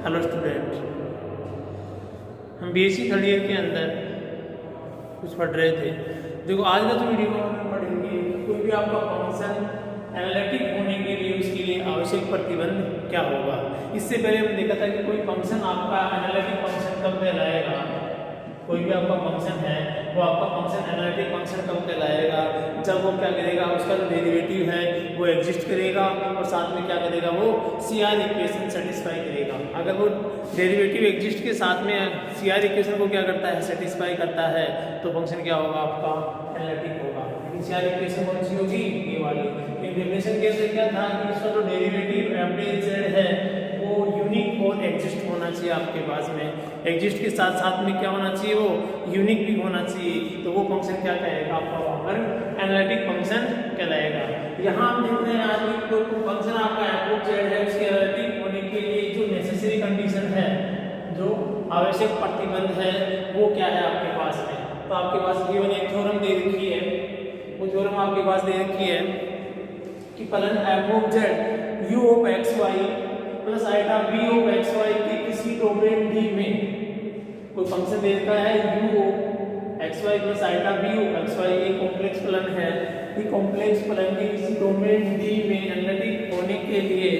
Hello student, हम BSc third year के अंदर कुछ पढ़ रहे थे। देखो आज का जो वीडियो हम पढ़ेंगे, कोई भी आपका फंक्शन एनालिटिक होने के लिए उसके लिए आवश्यक प्रतिबंध क्या होगा। इससे पहले हमने देखा था कि कोई फंक्शन आपका एनालिटिक फंक्शन कब कहलाएगा। कोई भी आपका फंक्शन है वो आपका फंक्शन एनालिटिक फंक्शन कब कहलाएगा, जब वो क्या करेगा, उसका जो डेरिवेटिव है वो एग्जिस्ट करेगा और साथ में क्या करेगा, वो सीआर इक्वेशन सेटिस्फाई करेगा। अगर वो डेरिवेटिव एग्जिस्ट के साथ में सीआर इक्वेशन को क्या करता है, सेटिस्फाई करता है, तो फंक्शन क्या होगा, आपका एनालिटिक होगा। लेकिन सीआर इक्वेशन कौन सी होगी, ये वाली। डेफिनेशन के अंदर क्या था कि इसका जो डेरिवेटिव एफ डी जेड है वो यूनिक और एग्जिस्ट होना चाहिए आपके पास में। एग्जिस्ट के साथ साथ में क्या होना चाहिए, वो यूनिक भी होना चाहिए। तो वो फंक्शन क्या कहेगा, आपका वहां पर एनालिटिक फंक्शन कहलाएगा। यहाँ हम देख रहे हैं आज भी कोई फंक्शन आपका एफ ऑफ जेड है, उसके एनालिटिक होने के लिए जो नेसेसरी कंडीशन है, जो आवश्यक प्रतिबंध है, वो क्या है आपके पास में। तो आपके पास गिवन एक थ्योरम दे रखी है, वो थ्योरम आपके पास दे रखी है कि फलन f of z u of x y plus iota b of x y के किसी डोमेन डी में कोई फंक्शन दे रखा है u of x y plus iota b of x y, एक कॉम्प्लेक्स फलन है। ये कॉम्प्लेक्स फलन के किसी डोमेन डी में एनालिटिक होने के लिए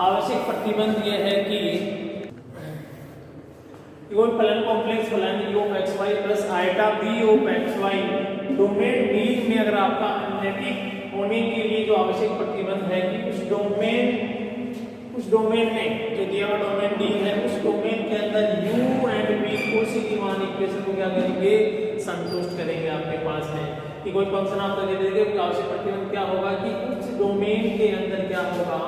आवश्यक प्रतिबंध यह है कि कोई फलन कॉम्प्लेक्स फलन u of x y plus iota b of x y domain d में अगर आपका एनालिटिक होने के लिए जो आवश्यक प्रतिबंध है कि उस डोमेन में जो दिया हुआ डोमेन डी है, उस डोमेन के अंदर यू एंड बी को रीमान इक्वेशन को क्या करेंगे, संतुष्ट करेंगे आपके पास में। कि कोई फंक्शन आपको दे देंगे, उसका आवश्यक प्रतिबंध क्या होगा कि उस डोमेन के अंदर क्या होगा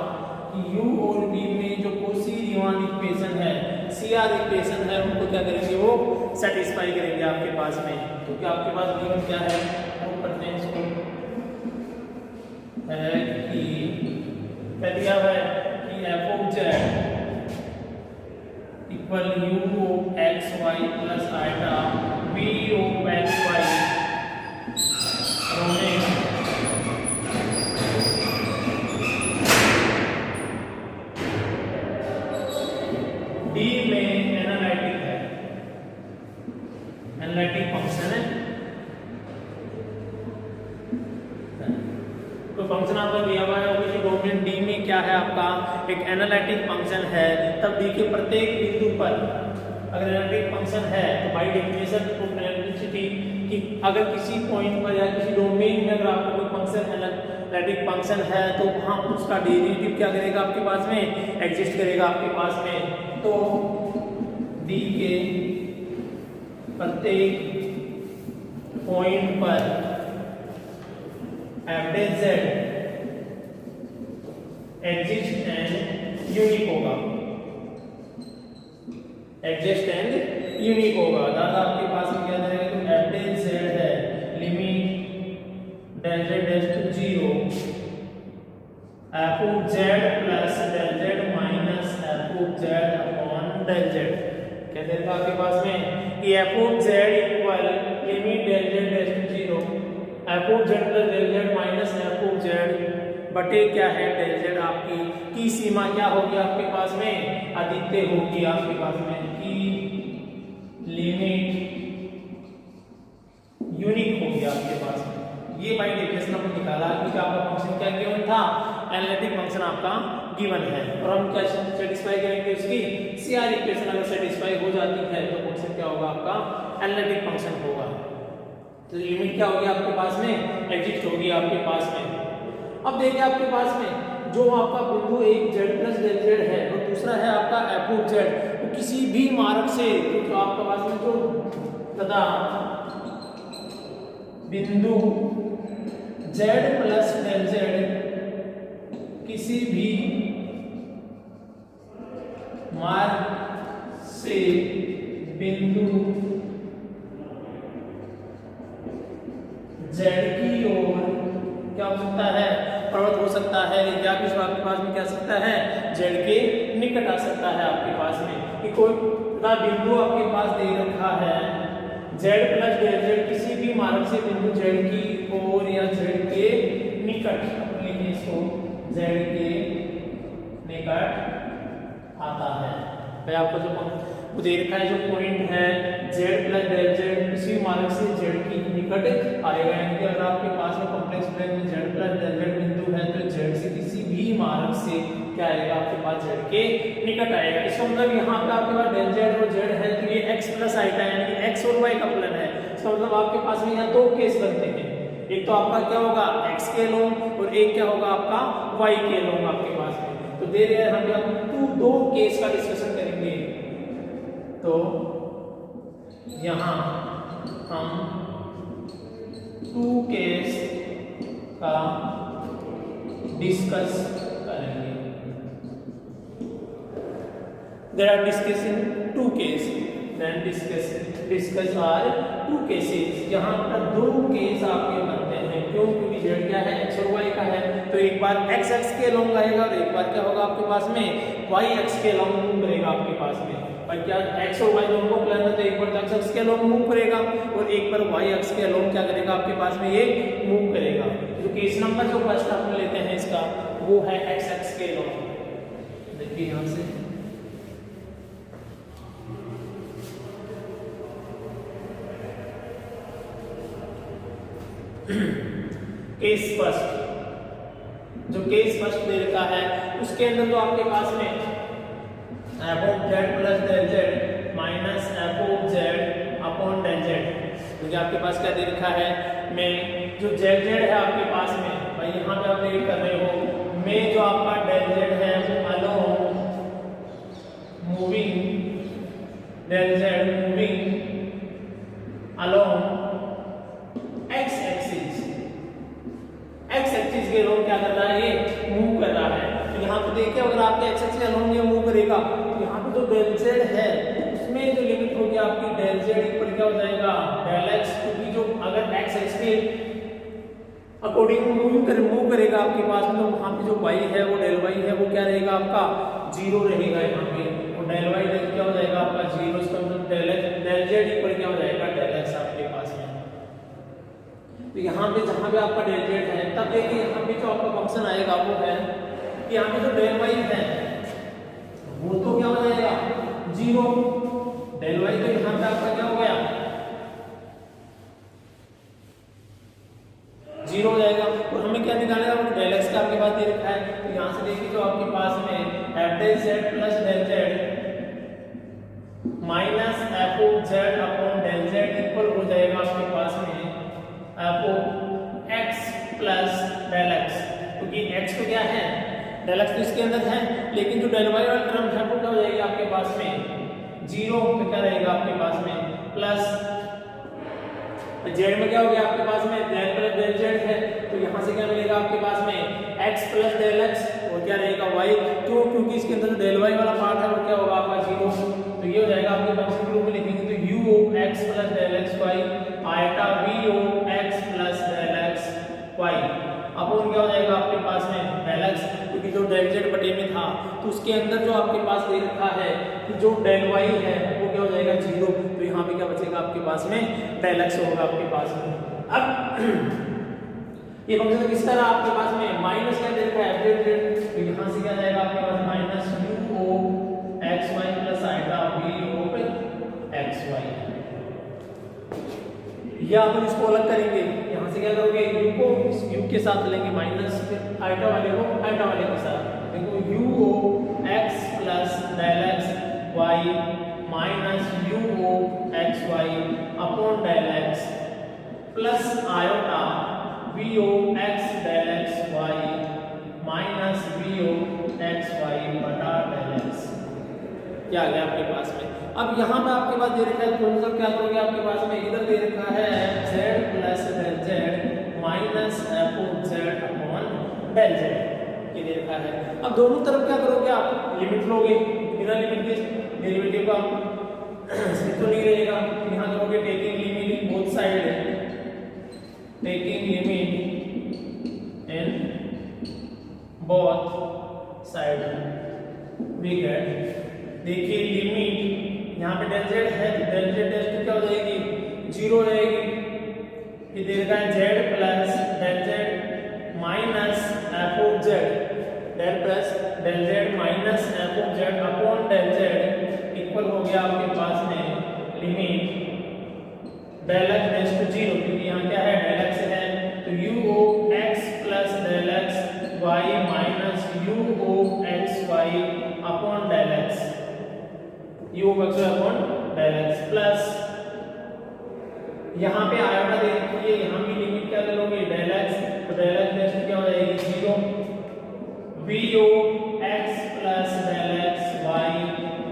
कि u और b में जो कोशी रीमान इक्वेशन है, सीआर इक्वेशन है, उनको क्या करेंगे, वो सेटिस्फाई करेंगे आपके पास में। तो क्या आपके पास गिवन क्या है, वो पढ़ते हैं इसको है कि क्या दिया है कि f of z equal u of x y plus iota b of x y d में एनालिटिक है, एनालिटिक फंक्शन है। तो फंक्शन आपका दिया हुआ है किसी डोमेन डी में क्या है, आपका एक एनालिटिक फंक्शन है। तब डी के प्रत्येक बिंदु पर अगर एनालिटिक फंक्शन है तो बाय डेफिनेशन ऑफ एनालिटिसिटी कि अगर किसी पॉइंट पर या किसी डोमेन में अगर आपका कोई फंक्शन एनालिटिक फंक्शन है तो वहां उसका डेरिवेटिव क्या करेगा, आपके पास में एग्जिस्ट करेगा आपके पास में। तो डी के प्रत्येक पॉइंट पर f dash z exist and unique होगा, एग्जिस्ट एंड यूनिक होगा। दादा आपके पास में क्या रहेगा, तो एफ डैश जेड है limit del z dash to 0 f of z plus del z minus f of z upon del z. क्या देगा आपके पास में कि f of z equal limit del z dash to 0 f of z plus del z minus f of Z बटे क्या है, del Z आपकी की सीमा क्या होगी आपके पास में, अद्वितीय होगी आपके पास में, की लिमिट यूनिक होगी आपके पास में। ये बाय डेफिनेशन हमने निकाला कि आपका फंक्शन क्या गिवन था, एनालिटिक फंक्शन आपका गिवन है। और हम क्या सेटिस्फाई करेंगे, उसकी सीआर इक्वेशन अगर सेटिस्फाई हो जाती है तो फंक्शन क्या होगा, आपका एनालिटिक फंक्शन होगा। तो लिमिट क्या होगी आपके पास में, एग्जिस्ट होगी आपके पास में। अब देखिए आपके पास में जो आपका बिंदु एक z प्लस डेल जेड है और दूसरा है आपका f ऑफ z, तो किसी भी मार्ग से जो आपके पास में जो तथा बिंदु z प्लस डेल जेड किसी भी मार्ग से बिंदु z की ओर क्या हो सकता है, प्रवृत्त हो सकता है, या कुछ आपके पास में क्या सकता है, जेड के निकट आ सकता है आपके पास में। कि कोई बिंदु आपके पास दे रखा है जेड प्लस डेल जेड किसी भी मार्ग से बिंदु जेड की ओर या जेड के निकट, लिखिए इसको जेड के निकट आता है। भाई आपको जो वो दे रखा है जो पॉइंट है z प्लस डेल z किसी मार्ग से z की निकट आएगा, यानी कि अगर आपके पास में कॉम्प्लेक्स प्लेन में z प्लस डेल z बिंदु है तो z से किसी भी मार्ग से क्या आएगा आपके पास z के निकट आएगा। इसका मतलब यहाँ पे आपके पास डेल z और z है तो ये x प्लस आइटा यानी कि x और y का प्लेन है। इसका मतलब आपके पास में यहाँ दो केस बनते हैं, एक तो आपका क्या होगा x के लॉन्ग और एक क्या होगा आपका y के लॉन्ग आपके पास में। तो दे रहे हैं हम दो केस का डिस्कशन करेंगे। तो यहाँ हम टू केस का डिस्कस करेंगे। There are discussing two cases. Then discuss are two cases. यहाँ पर दो केस आपके बनते हैं, क्यों? क्योंकि z क्या है x और y का है, तो एक बार x के लॉन्ग आएगा और एक बार क्या होगा आपके पास में y x के लॉन्ग मूव करेगा आपके पास में। और क्या x और y दोनों को प्लान है तो एक बार x के लॉन्ग मूव करेगा और एक बार y x के लॉन्ग क्या करेगा आपके पास में ये मूव करेगा। तो केस नंबर जो फर्स्ट आप लेते हैं इसका वो है x के लॉन्ग। देखिए यहाँ से केस फर्स्ट, जो केस फर्स्ट दे रखा है उसके अंदर तो आपके पास में f of z plus del z minus f of z upon del z, क्योंकि आपके पास क्या दे रखा है में जो z है आपके पास में, भाई यहाँ पे आप रीड कर रहे हो में जो आपका डेल z है वो along moving del z moving along x axis के अलोंग क्या कर रहा है ये मूव कर रहा है। तो यहाँ पे देखिए अगर आपके x एक्सिस के अलोंग ये मूव करेगा तो यहाँ पे जो डेल z है उसमें जो लिमिट होगी आपकी डेल z इक्वल क्या हो जाएगा डेल x, क्योंकि जो अगर x एक्सिस के अकॉर्डिंग मूव करेगा आपके पास में तो वहाँ पे जो y है वो डेल y है वो क्या रहेगा आपका जीरो रहेगा यहाँ पे, और डेल y क्या हो जाएगा आपका जीरो। इसका मतलब डेल z इक्वल क्या हो जाएगा डेल x आपके पास में। तो यहाँ पे जहाँ पे आपका डेल z है तब देखिए यहाँ पे जो आपका फंक्शन आएगा वो है कि यहाँ पे जो डेल y है वो तो क्या हो जाएगा जीरो, डेल y तो यहाँ पे आपका क्या हो गया जीरो हो जाएगा। और हमें क्या निकालना है वो डेल x का आपके पास दे रखा है, तो यहाँ से देखिए जो आपके पास में f del z plus del z minus f of z upon del z equal हो जाएगा आपके पास में f of x plus del x, क्योंकि x तो क्या है डेल x तो इसके अंदर है, लेकिन जो डेल y वाला टर्म है वो क्या हो जाएगी आपके पास में जीरो, तो क्या रहेगा आपके पास में प्लस z में क्या हो गया आपके पास में डेल प्लस डेल z है, तो यहाँ से क्या मिलेगा आपके पास में x प्लस डेल x और क्या रहेगा y, तो क्योंकि इसके अंदर डेल y वाला पार्ट है वो क्या होगा आपका जीरो, तो ये हो जाएगा आपके फंक्शन के रूप में लिखेंगे तो u of x plus del x y iota v of x plus del x y upon क्या हो जाएगा आपके पास में डेल x, क्योंकि जो डेल z बटे में था तो उसके अंदर जो आपके पास दे रखा है कि जो डेल y है वो क्या हो जाएगा जीरो, तो यहाँ पे क्या बचेगा आपके पास में डेल x होगा आपके पास में। अब ये फंक्शन किस तरह आपके पास में माइनस क्या दे रखा है f z, तो यहाँ से क्या जाएगा आपके पास minus u of x y plus iota v of x y। या अपन इसको अलग करेंगे, यहाँ से क्या करोगे u को इस u के साथ लेंगे माइनस, फिर आयटा वाले को आयटा वाले के साथ, देखो u of x plus del x y minus u of x y upon del x plus iota v of x del x y minus v of x y बटा del x, क्या आ गया आपके पास में। अब यहाँ पे आपके पास दे रखा है तो मतलब क्या करोगे आपके पास में इधर दे रखा है z plus del z minus f of z upon del z, ये दे रखा है। अब दोनों तरफ क्या करोगे आप लिमिट लोगे, बिना लिमिट के डेरिवेटिव का तो नहीं रहेगा, यहाँ करोगे taking limit both side, taking limit in both side we get, देखिए लिमिट यहाँ पे डेल z है तो डेल z टेस्ट क्या हो जाएगी जीरो हो जाएगी, ये दे रखा है z plus del z minus f of z del plus del z minus minus f of z upon del Z equal हो गया आपके पास में limit del x tends to 0, क्योंकि यहाँ क्या है डेल एक्स है, तो u of x plus del x y minus u of x y upon del x, u of x upon del x plus यहाँ पे आयोटा दे रखी है, यहाँ भी लिमिट क्या करोगे डेल एक्स, तो डेल एक्स टेंड्स क्या हो जाएगी 0, v of x plus del x y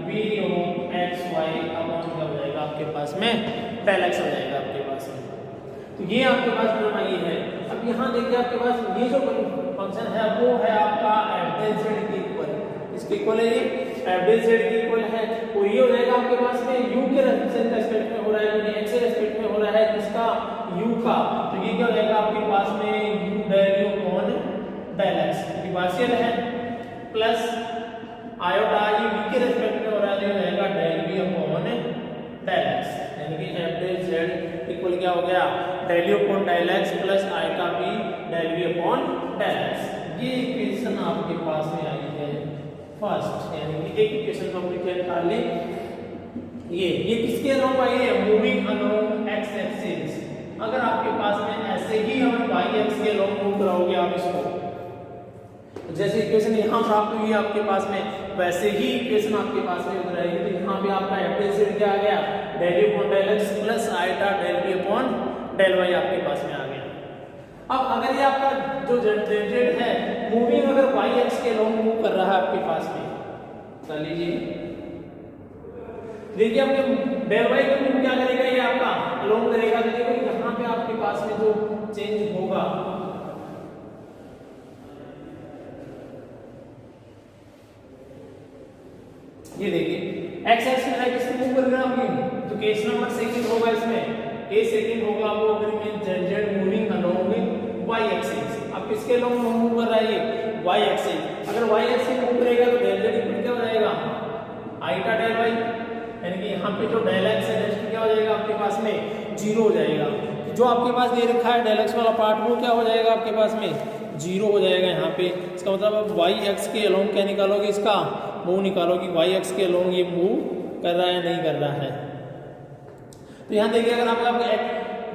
v of x y upon क्या हो जाएगा आपके पास में डेल एक्स हो जाएगा आपके पास में। तो ये आपके पास प्रमाण ये है। अब यहाँ देखिए आपके पास ये जो फंक्शन है वो है आपका एफ डेल जेड के इक्वल, इसके इक्वल है ये एफ डेल जेड के इक्वल है, और ये हो जाएगा आपके पास में u के रेस्पेक्ट में हो रहा है, यानी x के रेस्पेक्ट में हो रहा है किसका u का, तो ये क्या हो जाएगा आपके पास में u del u upon del x की पार्शियल है प्लस आयोटा ये v के रेस्पेक्ट में हो रहा है, तो हो जाएगा del v upon del x, यानी कि एफ डेल जेड इक्वल क्या हो गया del u upon del x plus iota v del v upon del x। ये इक्वेशन आपके पास में आई है फर्स्ट, यानी कि एक इक्वेशन को हम निकाल ले, ये किसके अलोंग आई है मूविंग अलोंग x एक्सिस। अगर आपके पास में ऐसे ही हम y एक्स के अलोंग मूव कराओगे आप इसको, तो जैसे इक्वेशन यहाँ प्राप्त हुई आपके पास में वैसे ही इक्वेशन आपके पास में उधर आएगी, तो यहाँ पे आपका एफ डेल जेड क्या आ गया del u upon del x plus iota del v upon del y आपके पास में आ गया। अब अगर ये आपका जो जेड है मूविंग अगर y एक्स के अलोंग मूव कर रहा है आपके पास में, कर लीजिए देखिए आपके डेल y का मूव क्या करेगा ये आपका अलोंग करेगा, तो देखो यहाँ पे आपके पास में जो चेंज होगा ये देखिए x एक्स में है किसको मूव करेगा आपकी, तो केस नंबर सेकंड होगा इसमें a सेकंड होगा वो अगर में Z moving along y axis. अब किसके अलोंग मूव कर रहा है ये y एक्सिस, अगर y एक्सिस मूव करेगा तो डेल जेड इक्वल क्या हो जाएगा आईटा डेल y, यानी कि यहाँ पे जो डेल एक्स है डेल क्या हो जाएगा आपके पास में 0 हो जाएगा, जो आपके पास दे रखा है डेल एक्स वाला पार्ट वो क्या हो जाएगा आपके पास में 0 हो जाएगा यहाँ पे। इसका मतलब अब y एक्स के अलोंग क्या निकालोगे, इसका मूव निकालोगे y एक्स के अलोंग ये मूव कर रहा है नहीं कर रहा है। तो यहाँ देखिए अगर आप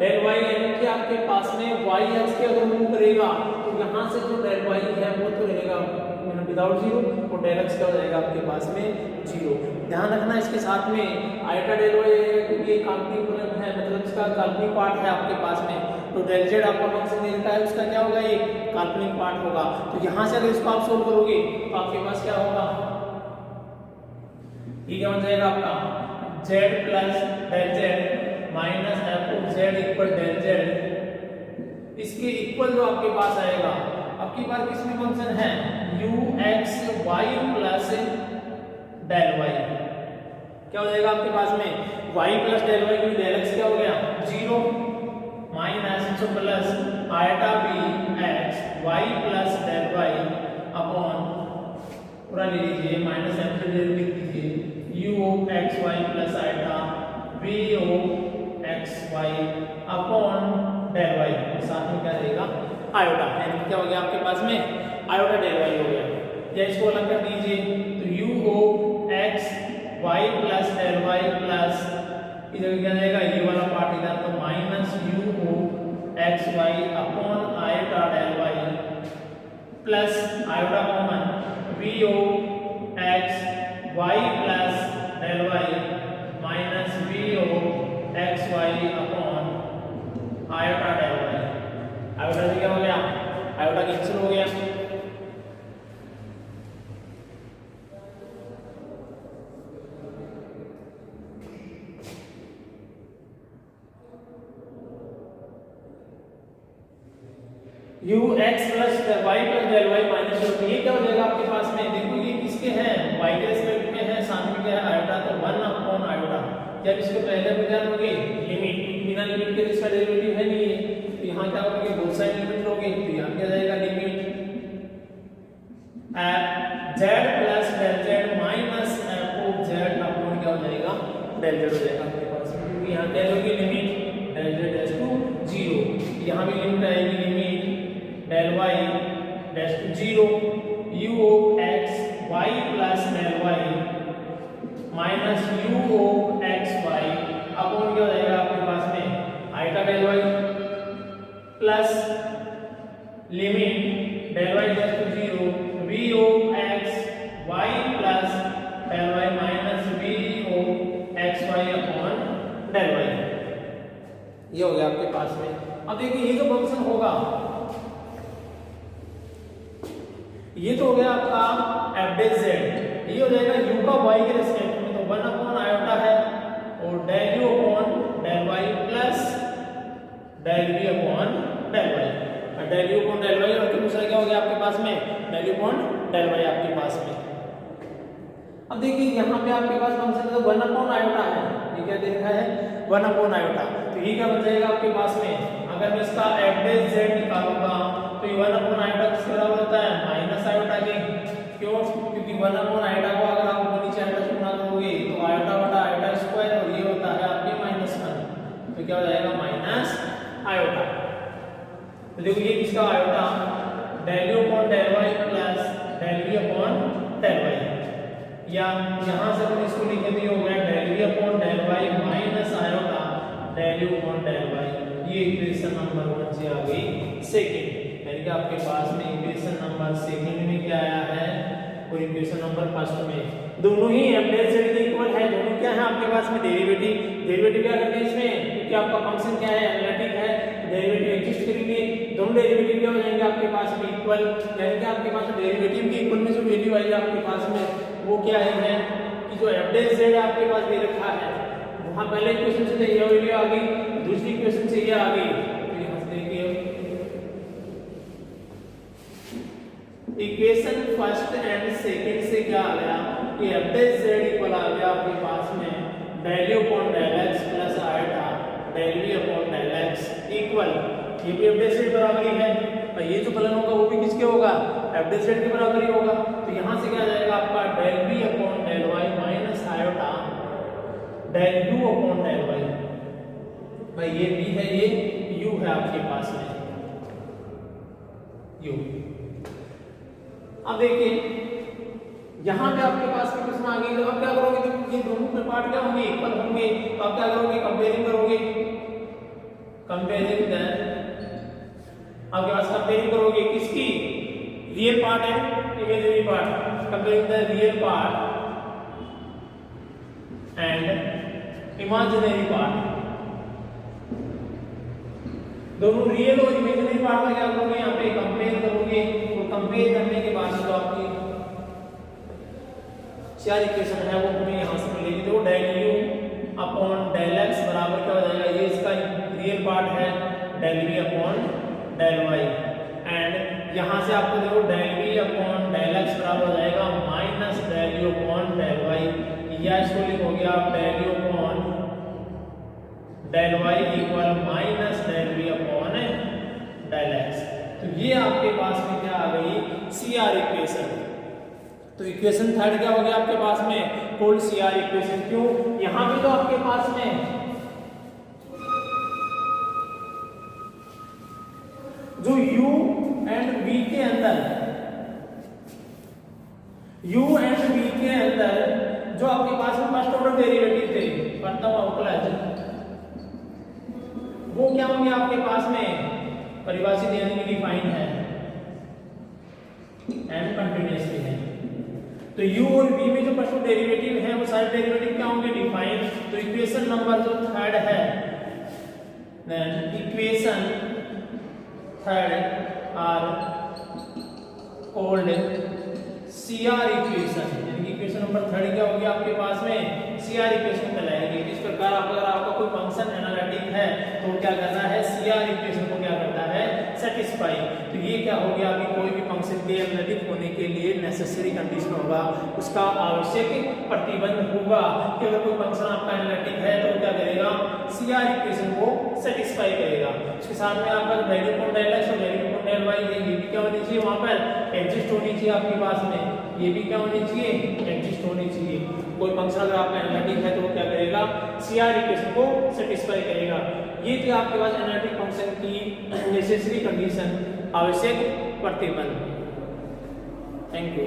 डेल y यानी कि आपके पास में y एक्स के अगर मूव करेगा तो यहाँ से जो डेल y है वो तो रहेगा विदाउट 0 और डेल x क्या हो जाएगा आपके पास में 0। ध्यान रखना इसके साथ में आयोटा डेल y क्योंकि ये काल्पनिक फलन है, मतलब इसका काल्पनिक पार्ट है आपके पास में, तो डेल z आपका फंक्शन दे रखा है उसका क्या होगा ये काल्पनिक पार्ट होगा। तो यहाँ से अगर इसको आप सोल्व करोगे तो आपके पास क्या होगा, ये क्या बन जाएगा आपका z plus del z minus f of z equal del z, इसके इक्वल जो आपके पास आएगा आपकी बार किसमें फंक्शन है u x y plus del y, क्या हो जाएगा आपके पास में y प्लस डेल y की डेल x क्या हो गया 0 minus plus iota b x y plus del y upon पूरा ले लीजिए माइनस एफ से डेल लिख दीजिए u of x y plus iota v of x y upon del y, साथ में क्या रहेगा आयोटा, यानी क्या हो गया आपके पास में आयोटा डेल y हो गया। या इसको अलग कर दीजिए तो u of x y plus del y plus इधर क्या जाएगा ये वाला पार्ट इधर, तो minus u of x y upon iota del y plus iota common v of x y plus del y minus v of x y upon iota del y। Iota से क्या हो गया आयोटा कैंसिल हो गया, u x plus y plus del y minus ये क्या हो जाएगा आपके पास में, देखो ये किसके हैं y के रिस्पेक्ट में है, साथ में क्या है आयोटा, तो 1 अपॉन आयोटा। जब इसको पहले बजा लोगे लिमिट, बिना लिमिट के इसका डेरिवेटिव है नहीं है, तो यहाँ क्या होगा बोथ साइड लिमिट लोगे तो यहाँ क्या जाएगा limit z plus del z minus f of z upon क्या हो जाएगा डेल z हो जाएगा आपके पास, क्योंकि यहाँ क्या लोगे limit del z dash to 0, यहाँ भी लिमिट आएगी limit del y dash to 0 u of x y plus del y minus u of x y upon क्या हो जाएगा आपके पास में iota del y plus limit del y equal to 0 v of x y plus del y minus v of x y upon del y. ये हो गया आपके पास में। अब देखिए ये जो फंक्शन होगा ये तो हो गया आपका एफ डेल जेड, ये हो जाएगा u का y के रिस्पेक्ट में, तो 1 अपॉन आयोटा है और del u upon del y plus del v upon del y। और del u upon del y और दूसरा क्या हो गया आपके पास में del u upon del y आपके पास में। अब देखिए यहाँ पे आपके पास फंक्शन तो 1 अपॉन आयोटा है, ये क्या दे रखा है 1 अपॉन आयोटा, तो ये क्या बन जाएगा आपके पास में अगर मैं इसका एफ डेल जेड निकालूंगा तो ये 1 अपॉन आयोटा किसके बराबर होता है माइनस आयोटा के। क्यों? क्योंकि 1 अपॉन आयोटा को अगर आप ऊपर नीचे आयोटा से गुणा करोगे तो आयोटा बटा आयोटा स्क्वायर और ये होता है आपके -1, तो क्या हो जाएगा माइनस आयोटा। तो देखो ये किसका iota del u upon del y plus del v upon del y, या यहां से अपन इसको लिखे तो ये हो गया del v upon del y minus iota del u upon del y। ये इक्वेशन नंबर 1 से आ गई सेकंड, यानी कि आपके पास में इक्वेशन नंबर सेकंड में क्या आया है और इक्वेशन नंबर फर्स्ट में दोनों ही एफ डेल जेड के इक्वल है, दोनों क्या है आपके पास में डेरिवेटिव क्या करते हैं इसमें, क्योंकि आपका फंक्शन क्या है एनालिटिक है, डेरिवेटिव एग्जिस्ट करेंगे, दोनों डेरिवेटिव क्या हो जाएंगे आपके पास में इक्वल, यानी कि आपके पास डेरिवेटिव के इक्वल में जो वैल्यू आई है आपके पास में वो क्या है कि जो एफ डेल जेड आपके पास दे रखा है वहां पहले इक्वेशन से ये वैल्यू आ गई, दूसरी इक्वेशन से ये आ गई, तो यहां से देखिए इक्वेशन फर्स्ट एंड सेकंड से क्या आ गया कि एफ डेल जेड इक्वल आ गया आपके पास में del u upon del x plus iota del v upon del x equal, ये भी एफ डेल जेड बराबर ही है और ये जो फलन होगा वो भी किसके होगा एफ डेल जेड के बराबर ही होगा। तो यहां से क्या आ जाएगा आपका del v upon del y minus iota del u upon del y, भाई ये v है ये u है आपके पास में u। अब देखिए यहां पे आपके पास में क्वेश्चन आ गई, तो अब क्या करोगे जब ये दोनों में पार्ट क्या होंगे इक्वल होंगे तो आप क्या करोगे कंपेयरिंग करोगे, कंपेयरिंग देन आपके पास कंपेयरिंग करोगे किसकी रियल पार्ट है imaginary part, comparing the real part and imaginary part, दोनों रियल और इमेजिनरी पार्ट में क्या करोगे यहाँ पे कंपेयर करोगे और कंपेयर करने के बाद जो आपकी चार इक्वेशन है वो हमें यहाँ से मिलेगी, तो del u upon del x बराबर क्या हो जाएगा, ये इसका रियल पार्ट है del v upon del y and यहाँ से आपको देखो del v upon del x बराबर हो जाएगा minus del u upon del y, या इसको लिखोगे आप del u upon del y equal minus del v upon del x। तो ये आपके पास में क्या आ गई CR इक्वेशन। तो इक्वेशन थर्ड क्या हो गया आपके पास में कोल्ड CR इक्वेशन। क्यों? यहां पे तो आपके पास में जो u एंड v के अंदर जो आपके पास में फर्स्ट ऑर्डर डेरिवेटिव थे प्रथम अवकलज, वो क्या होंगे आपके पास में परिभाषित यानी कि डिफाइन है एंड कंटीन्यूअसली है। तो u और v में जो फर्स्ट डेरिवेटिव है वो सारे डेरिवेटिव क्या होंगे डिफाइन। तो इक्वेशन नंबर जो थर्ड है then equation third are called CR equation, यानी कि इक्वेशन नंबर थर्ड क्या होगी आपके पास में CR इक्वेशन कहलाएगी। इस प्रकार अगर आपका कोई फंक्शन एनालिटिक है तो क्या करना है CR इक्वेशन को क्या करता है सेटिस्फाई। तो ये क्या हो गया अभी कोई भी फंक्शन के एनालिटिक होने के लिए नेसेसरी कंडीशन होगा, उसका आवश्यक प्रतिबंध होगा कि अगर कोई फंक्शन आपका एनालिटिक है तो क्या करेगा CR इक्वेशन को सेटिस्फाई करेगा। इसके साथ में आपका वैल्यू अपॉन डेल x और वैल्यू अपॉन डेल y है, ये भी क्या होनी चाहिए वहां पर एग्जिस्ट होनी चाहिए आपके पास में, ये भी क्या होनी चाहिए एग्जिस्ट होनी चाहिए। कोई फंक्शन अगर आपका एनालिटिक है तो वो क्या करेगा CR इक्वेशन को सेटिस्फाई करेगा। ये थी आपके पास एनालिटिक फंक्शन की नेसेसरी कंडीशन, आवश्यक प्रतिबंध। Thank you.